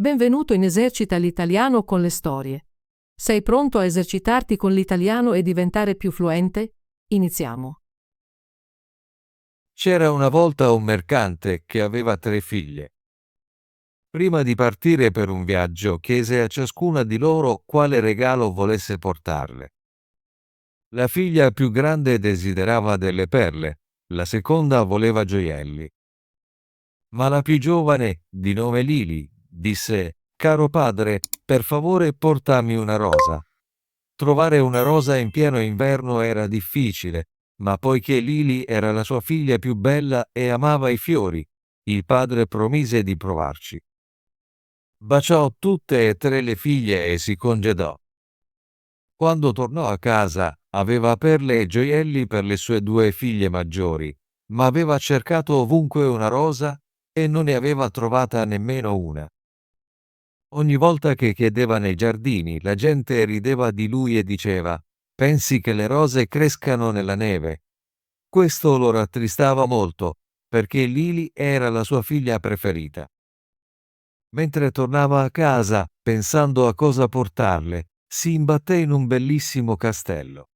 Benvenuto in Esercita l'italiano con le storie. Sei pronto a esercitarti con l'italiano e diventare più fluente? Iniziamo. C'era una volta un mercante che aveva 3 figlie. Prima di partire per un viaggio, chiese a ciascuna di loro quale regalo volesse portarle. La figlia più grande desiderava delle perle, la seconda voleva gioielli. Ma la più giovane, di nome Lily, disse: «Caro padre, per favore portami una rosa». Trovare una rosa in pieno inverno era difficile, ma poiché Lily era la sua figlia più bella e amava i fiori, il padre promise di provarci. Baciò tutte e 3 le figlie e si congedò. Quando tornò a casa, aveva perle e gioielli per le sue 2 figlie maggiori, ma aveva cercato ovunque una rosa e non ne aveva trovata nemmeno una. Ogni volta che chiedeva nei giardini, la gente rideva di lui e diceva: «Pensi che le rose crescano nella neve?» Questo lo rattristava molto, perché Lily era la sua figlia preferita. Mentre tornava a casa, pensando a cosa portarle, si imbatté in un bellissimo castello.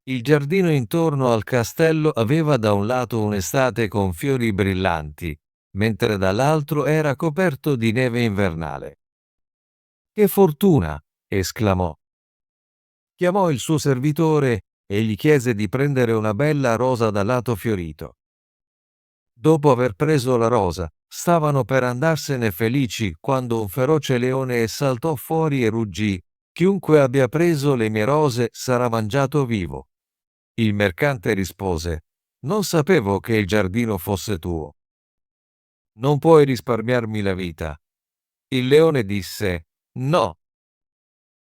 Il giardino intorno al castello aveva da un lato un'estate con fiori brillanti, mentre dall'altro era coperto di neve invernale. «Che fortuna!» esclamò. Chiamò il suo servitore e gli chiese di prendere una bella rosa dal lato fiorito. Dopo aver preso la rosa, stavano per andarsene felici quando un feroce leone saltò fuori e ruggì: «Chiunque abbia preso le mie rose sarà mangiato vivo». Il mercante rispose: «Non sapevo che il giardino fosse tuo. Non puoi risparmiarmi la vita». Il leone disse: «No.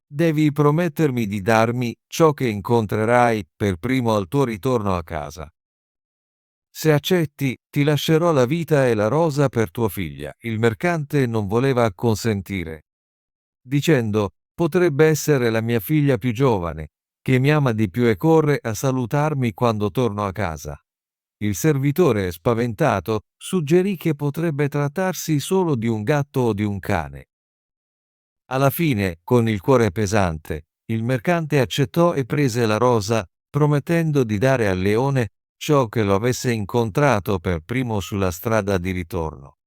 Devi promettermi di darmi ciò che incontrerai per primo al tuo ritorno a casa. Se accetti, ti lascerò la vita e la rosa per tua figlia». Il mercante non voleva acconsentire, dicendo: «Potrebbe essere la mia figlia più giovane, che mi ama di più e corre a salutarmi quando torno a casa». Il servitore, spaventato, suggerì che potrebbe trattarsi solo di un gatto o di un cane. Alla fine, con il cuore pesante, il mercante accettò e prese la rosa, promettendo di dare al leone ciò che lo avesse incontrato per primo sulla strada di ritorno.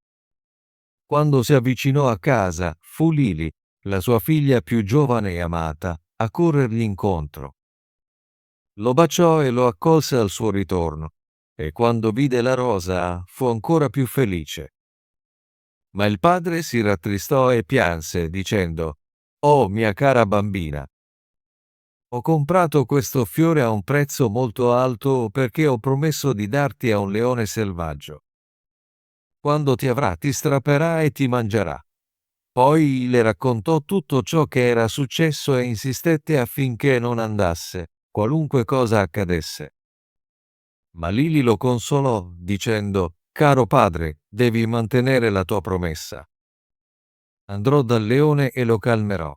Quando si avvicinò a casa, fu Lily, la sua figlia più giovane e amata, a corrergli incontro. Lo baciò e lo accolse al suo ritorno, e quando vide la rosa fu ancora più felice. Ma il padre si rattristò e pianse, dicendo: «Oh, mia cara bambina, ho comprato questo fiore a un prezzo molto alto perché ho promesso di darti a un leone selvaggio. Quando ti avrà, ti strapperà e ti mangerà». Poi le raccontò tutto ciò che era successo e insistette affinché non andasse, qualunque cosa accadesse. Ma Lily lo consolò, dicendo: «Caro padre, devi mantenere la tua promessa». Andrò dal leone e lo calmerò.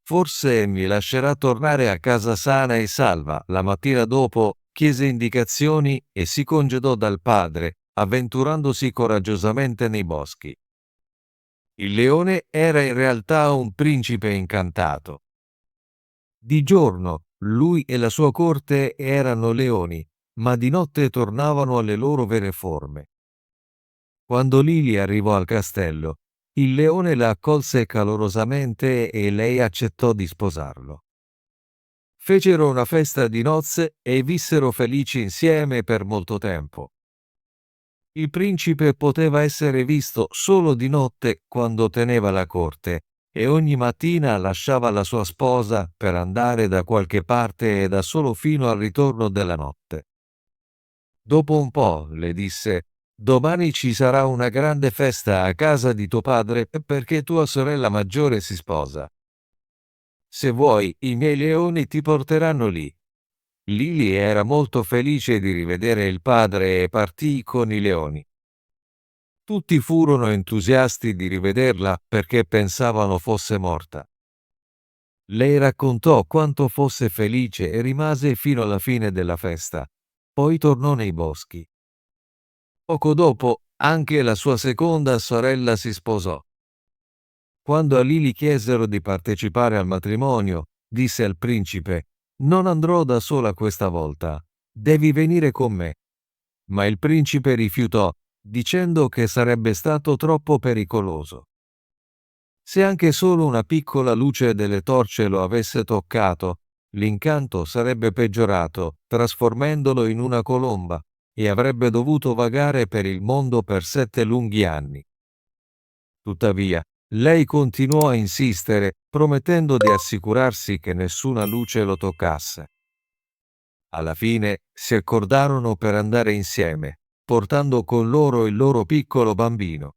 «Forse mi lascerà tornare a casa sana e salva». La mattina dopo chiese indicazioni e si congedò dal padre, avventurandosi coraggiosamente nei boschi. Il leone era in realtà un principe incantato. Di giorno, lui e la sua corte erano leoni, ma di notte tornavano alle loro vere forme. Quando Lily arrivò al castello, il leone la accolse calorosamente e lei accettò di sposarlo. Fecero una festa di nozze e vissero felici insieme per molto tempo. Il principe poteva essere visto solo di notte quando teneva la corte e ogni mattina lasciava la sua sposa per andare da qualche parte e da solo fino al ritorno della notte. Dopo un po' le disse: «Domani ci sarà una grande festa a casa di tuo padre perché tua sorella maggiore si sposa. Se vuoi, i miei leoni ti porteranno lì». Lily era molto felice di rivedere il padre e partì con i leoni. Tutti furono entusiasti di rivederla perché pensavano fosse morta. Lei raccontò quanto fosse felice e rimase fino alla fine della festa. Poi tornò nei boschi. Poco dopo, anche la sua seconda sorella si sposò. Quando a Lily chiesero di partecipare al matrimonio, disse al principe: «Non andrò da sola questa volta, devi venire con me». Ma il principe rifiutò, dicendo che sarebbe stato troppo pericoloso. Se anche solo una piccola luce delle torce lo avesse toccato, l'incanto sarebbe peggiorato, trasformandolo in una colomba, e avrebbe dovuto vagare per il mondo per 7 lunghi anni. Tuttavia, lei continuò a insistere, promettendo di assicurarsi che nessuna luce lo toccasse. Alla fine si accordarono per andare insieme, portando con loro il loro piccolo bambino.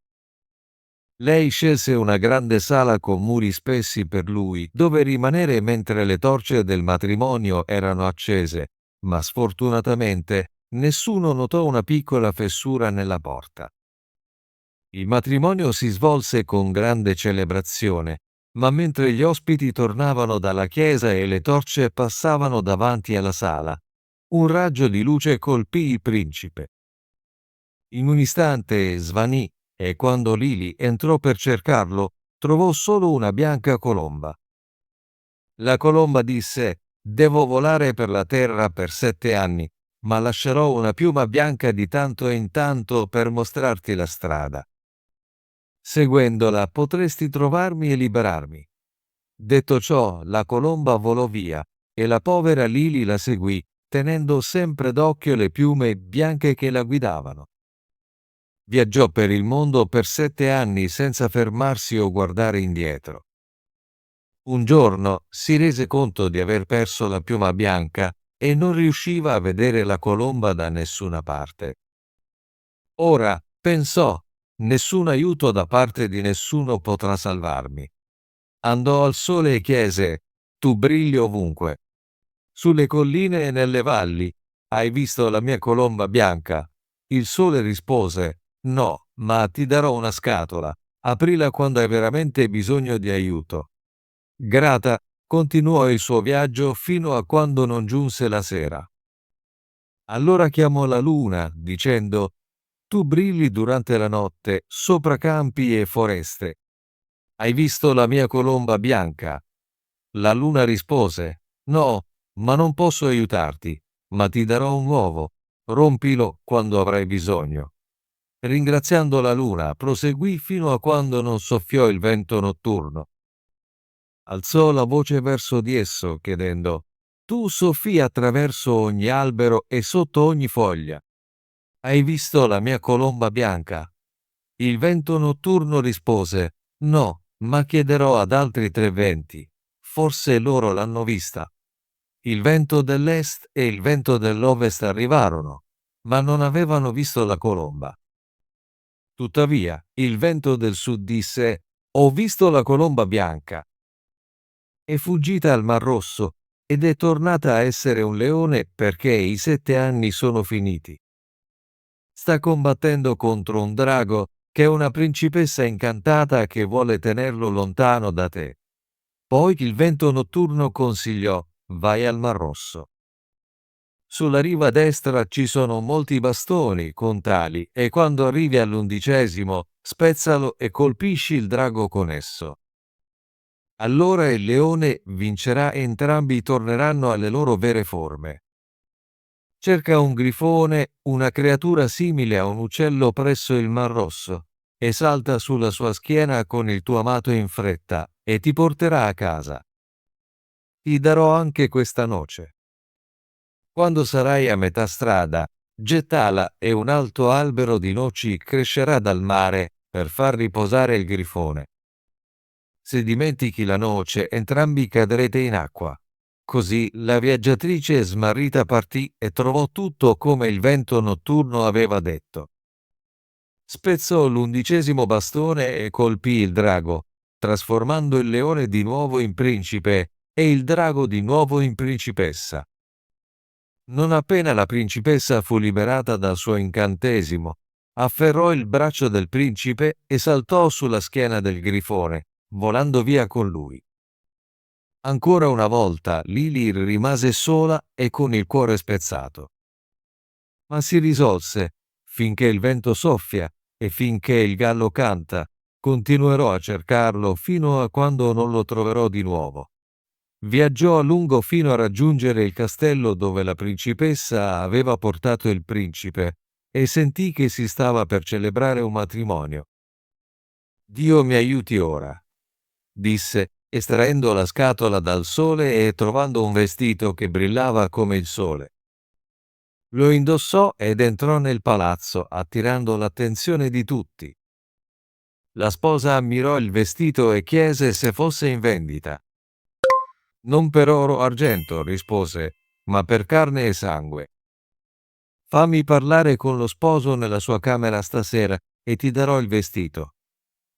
Lei scelse una grande sala con muri spessi per lui, dove rimanere mentre le torce del matrimonio erano accese, ma sfortunatamente nessuno notò una piccola fessura nella porta. Il matrimonio si svolse con grande celebrazione, ma mentre gli ospiti tornavano dalla chiesa e le torce passavano davanti alla sala, un raggio di luce colpì il principe. In un istante svanì e quando Lily entrò per cercarlo, trovò solo una bianca colomba. La colomba disse: «Devo volare per la terra per 7 anni, ma lascerò una piuma bianca di tanto in tanto per mostrarti la strada. Seguendola potresti trovarmi e liberarmi». Detto ciò, la colomba volò via e la povera Lily la seguì, tenendo sempre d'occhio le piume bianche che la guidavano. Viaggiò per il mondo per 7 anni senza fermarsi o guardare indietro. Un giorno si rese conto di aver perso la piuma bianca e non riusciva a vedere la colomba da nessuna parte. Ora, pensò, nessun aiuto da parte di nessuno potrà salvarmi. Andò al sole e chiese: «Tu brilli ovunque. Sulle colline e nelle valli, hai visto la mia colomba bianca?» Il sole rispose: «No, ma ti darò una scatola. Aprila quando hai veramente bisogno di aiuto». Grata, continuò il suo viaggio fino a quando non giunse la sera. Allora chiamò la luna, dicendo: «Tu brilli durante la notte, sopra campi e foreste. Hai visto la mia colomba bianca?» La luna rispose: «No, ma non posso aiutarti, ma ti darò un uovo. Rompilo quando avrai bisogno». Ringraziando la luna, proseguì fino a quando non soffiò il vento notturno. Alzò la voce verso di esso, chiedendo: «Tu soffii attraverso ogni albero e sotto ogni foglia. Hai visto la mia colomba bianca?» Il vento notturno rispose: «No, ma chiederò ad altri 3 venti. Forse loro l'hanno vista». Il vento dell'est e il vento dell'ovest arrivarono, ma non avevano visto la colomba. Tuttavia, il vento del sud disse: «Ho visto la colomba bianca». È fuggita al Mar Rosso ed è tornata a essere un leone perché i 7 anni sono finiti. Sta combattendo contro un drago che è una principessa incantata che vuole tenerlo lontano da te. Poi il vento notturno consigliò: «Vai al Mar Rosso. Sulla riva destra ci sono molti bastoni con tali e quando arrivi all'11° spezzalo e colpisci il drago con esso. Allora il leone vincerà e entrambi torneranno alle loro vere forme. Cerca un grifone, una creatura simile a un uccello presso il Mar Rosso, e salta sulla sua schiena con il tuo amato in fretta, e ti porterà a casa. Ti darò anche questa noce. Quando sarai a metà strada, gettala e un alto albero di noci crescerà dal mare per far riposare il grifone. Se dimentichi la noce, entrambi cadrete in acqua». Così la viaggiatrice smarrita partì e trovò tutto come il vento notturno aveva detto. Spezzò l'11° bastone e colpì il drago, trasformando il leone di nuovo in principe e il drago di nuovo in principessa. Non appena la principessa fu liberata dal suo incantesimo, afferrò il braccio del principe e saltò sulla schiena del grifone, volando via con lui. Ancora una volta Lily rimase sola e con il cuore spezzato. Ma si risolse, finché il vento soffia e finché il gallo canta, Continuerò a cercarlo fino a quando non lo troverò di nuovo. Viaggiò a lungo fino a raggiungere il castello dove la principessa aveva portato il principe e sentì che si stava per celebrare un matrimonio. «Dio mi aiuti ora», disse, estraendo la scatola dal sole e trovando un vestito che brillava come il sole. Lo indossò ed entrò nel palazzo, attirando l'attenzione di tutti. La sposa ammirò il vestito e chiese se fosse in vendita. «Non per oro o argento», rispose, «ma per carne e sangue. Fammi parlare con lo sposo nella sua camera stasera e ti darò il vestito».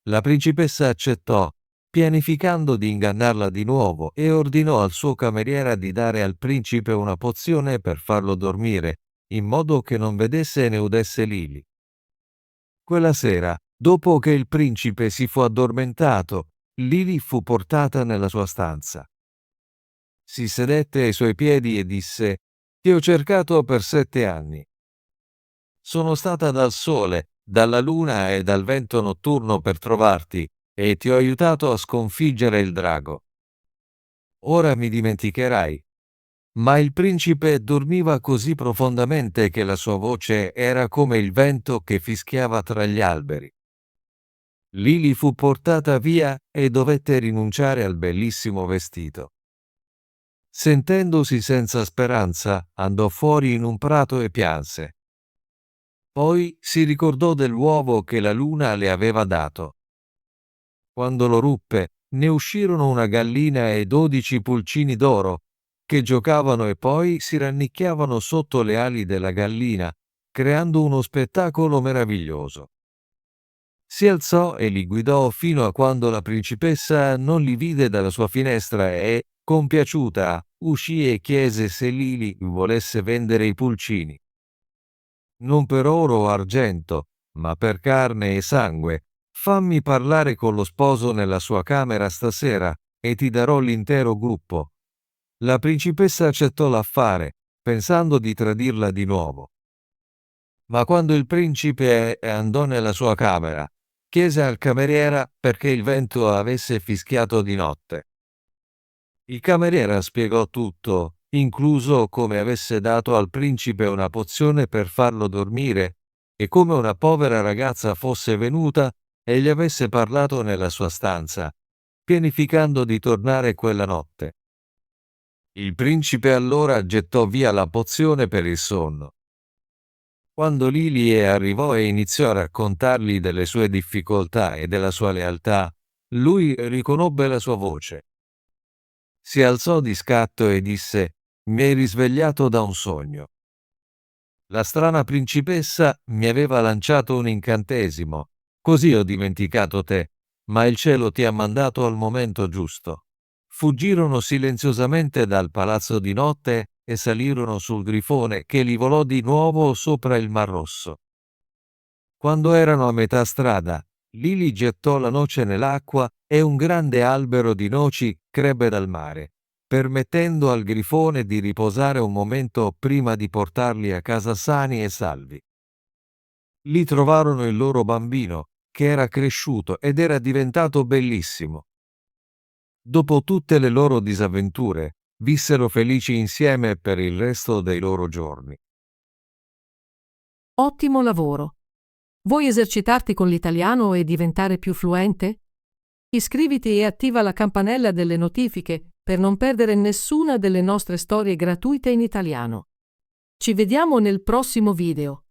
La principessa accettò, pianificando di ingannarla di nuovo, e ordinò al suo cameriere di dare al principe una pozione per farlo dormire, in modo che non vedesse né udesse Lily. Quella sera, dopo che il principe si fu addormentato, Lily fu portata nella sua stanza. Si sedette ai suoi piedi e disse: «Ti ho cercato per 7 anni. Sono stata dal sole, dalla luna e dal vento notturno per trovarti, e ti ho aiutato a sconfiggere il drago. Ora mi dimenticherai». Ma il principe dormiva così profondamente che la sua voce era come il vento che fischiava tra gli alberi. Lily fu portata via e dovette rinunciare al bellissimo vestito. Sentendosi senza speranza, andò fuori in un prato e pianse. Poi si ricordò dell'uovo che la luna le aveva dato. Quando lo ruppe, ne uscirono una gallina e 12 pulcini d'oro, che giocavano e poi si rannicchiavano sotto le ali della gallina, creando uno spettacolo meraviglioso. Si alzò e li guidò fino a quando la principessa non li vide dalla sua finestra e, compiaciuta, uscì e chiese se Lily volesse vendere i pulcini. «Non per oro o argento, ma per carne e sangue. Fammi parlare con lo sposo nella sua camera stasera e ti darò l'intero gruppo». La principessa accettò l'affare, pensando di tradirla di nuovo. Ma quando il principe andò nella sua camera, chiese al cameriera perché il vento avesse fischiato di notte. Il cameriera spiegò tutto, incluso come avesse dato al principe una pozione per farlo dormire e come una povera ragazza fosse venuta e gli avesse parlato nella sua stanza, pianificando di tornare quella notte. Il principe allora gettò via la pozione per il sonno. Quando Lily arrivò e iniziò a raccontargli delle sue difficoltà e della sua lealtà, lui riconobbe la sua voce. Si alzò di scatto e disse: «Mi hai risvegliato da un sogno. La strana principessa mi aveva lanciato un incantesimo, così ho dimenticato te, ma il cielo ti ha mandato al momento giusto». Fuggirono silenziosamente dal palazzo di notte e salirono sul grifone che li volò di nuovo sopra il Mar Rosso. Quando erano a metà strada, Lily gettò la noce nell'acqua e un grande albero di noci crebbe dal mare, permettendo al grifone di riposare un momento prima di portarli a casa sani e salvi. Lì trovarono il loro bambino, che era cresciuto ed era diventato bellissimo. Dopo tutte le loro disavventure, vissero felici insieme per il resto dei loro giorni. Ottimo lavoro! Vuoi esercitarti con l'italiano e diventare più fluente? Iscriviti e attiva la campanella delle notifiche per non perdere nessuna delle nostre storie gratuite in italiano. Ci vediamo nel prossimo video.